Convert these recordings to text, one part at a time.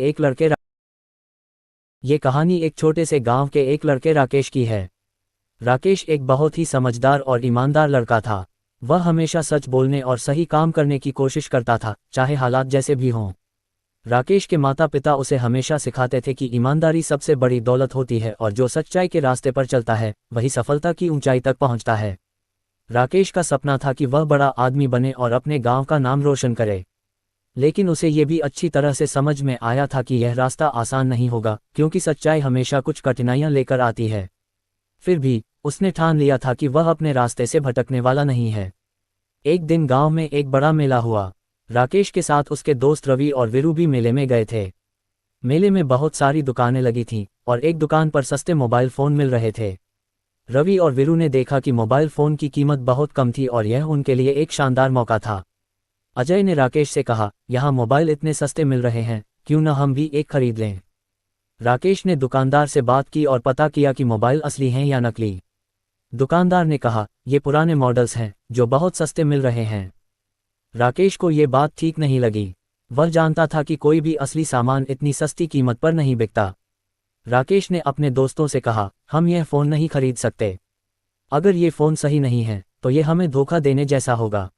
एक लड़के ये कहानी एक छोटे से गांव के एक लड़के राकेश की है। राकेश एक बहुत ही समझदार और ईमानदार लड़का था। वह हमेशा सच बोलने और सही काम करने की कोशिश करता था, चाहे हालात जैसे भी हों। राकेश के माता पिता उसे हमेशा सिखाते थे कि ईमानदारी सबसे बड़ी दौलत होती है और जो सच्चाई के रास्ते पर चलता है वही सफलता की ऊंचाई तक पहुंचता है। राकेश का सपना था कि वह बड़ा आदमी बने और अपने गांव का नाम रोशन करे। लेकिन उसे ये भी अच्छी तरह से समझ में आया था कि यह रास्ता आसान नहीं होगा, क्योंकि सच्चाई हमेशा कुछ कठिनाइयां लेकर आती है। फिर भी उसने ठान लिया था कि वह अपने रास्ते से भटकने वाला नहीं है। एक दिन गांव में एक बड़ा मेला हुआ। राकेश के साथ उसके दोस्त रवि और वीरू भी मेले में गए थे। मेले में बहुत सारी दुकानें लगी थीं और एक दुकान पर सस्ते मोबाइल फ़ोन मिल रहे थे। रवि और वीरू ने देखा कि मोबाइल फ़ोन की कीमत बहुत कम थी और यह उनके लिए एक शानदार मौका था। अजय ने राकेश से कहा, यहाँ मोबाइल इतने सस्ते मिल रहे हैं, क्यों न हम भी एक खरीद लें। राकेश ने दुकानदार से बात की और पता किया कि मोबाइल असली हैं या नकली। दुकानदार ने कहा, ये पुराने मॉडल्स हैं जो बहुत सस्ते मिल रहे हैं। राकेश को ये बात ठीक नहीं लगी। वह जानता था कि कोई भी असली सामान इतनी सस्ती कीमत पर नहीं बिकता। राकेश ने अपने दोस्तों से कहा, हम यह फ़ोन नहीं खरीद सकते। अगर ये फ़ोन सही नहीं है तो ये हमें धोखा देने जैसा होगा।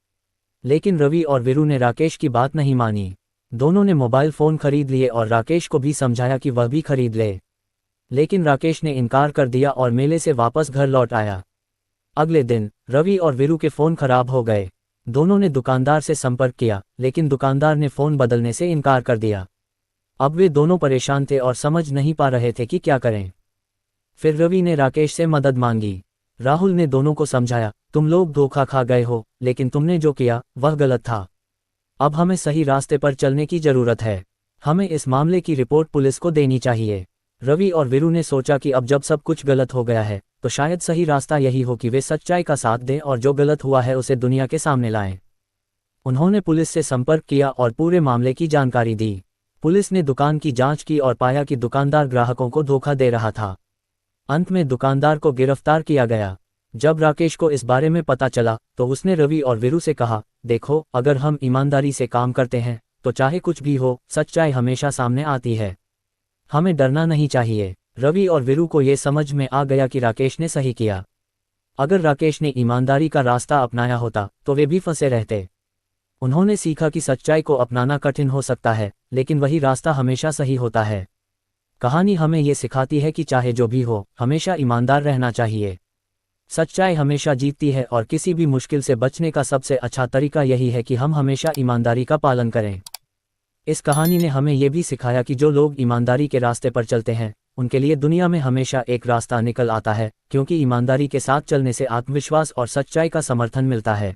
लेकिन रवि और वीरू ने राकेश की बात नहीं मानी। दोनों ने मोबाइल फ़ोन खरीद लिए और राकेश को भी समझाया कि वह भी खरीद ले। लेकिन राकेश ने इनकार कर दिया और मेले से वापस घर लौट आया। अगले दिन रवि और वीरू के फ़ोन खराब हो गए। दोनों ने दुकानदार से संपर्क किया, लेकिन दुकानदार ने फ़ोन बदलने से इनकार कर दिया। अब वे दोनों परेशान थे और समझ नहीं पा रहे थे कि क्या करें। फिर रवि ने राकेश से मदद मांगी। राहुल ने दोनों को समझाया, तुम लोग धोखा खा गए हो, लेकिन तुमने जो किया वह गलत था। अब हमें सही रास्ते पर चलने की ज़रूरत है। हमें इस मामले की रिपोर्ट पुलिस को देनी चाहिए। रवि और वीरू ने सोचा कि अब जब सब कुछ गलत हो गया है तो शायद सही रास्ता यही हो कि वे सच्चाई का साथ दें और जो गलत हुआ है उसे दुनिया के सामने लाएं। उन्होंने पुलिस से संपर्क किया और पूरे मामले की जानकारी दी। पुलिस ने दुकान की जांच की और पाया कि दुकानदार ग्राहकों को धोखा दे रहा था। अंत में दुकानदार को गिरफ्तार किया गया। जब राकेश को इस बारे में पता चला तो उसने रवि और वीरू से कहा, देखो, अगर हम ईमानदारी से काम करते हैं तो चाहे कुछ भी हो, सच्चाई हमेशा सामने आती है। हमें डरना नहीं चाहिए। रवि और वीरू को ये समझ में आ गया कि राकेश ने सही किया। अगर राकेश ने ईमानदारी का रास्ता अपनाया होता तो वे भी फंसे रहते। उन्होंने सीखा कि सच्चाई को अपनाना कठिन हो सकता है, लेकिन वही रास्ता हमेशा सही होता है। कहानी हमें ये सिखाती है कि चाहे जो भी हो, हमेशा ईमानदार रहना चाहिए। सच्चाई हमेशा जीतती है और किसी भी मुश्किल से बचने का सबसे अच्छा तरीका यही है कि हम हमेशा ईमानदारी का पालन करें। इस कहानी ने हमें ये भी सिखाया कि जो लोग ईमानदारी के रास्ते पर चलते हैं उनके लिए दुनिया में हमेशा एक रास्ता निकल आता है, क्योंकि ईमानदारी के साथ चलने से आत्मविश्वास और सच्चाई का समर्थन मिलता है।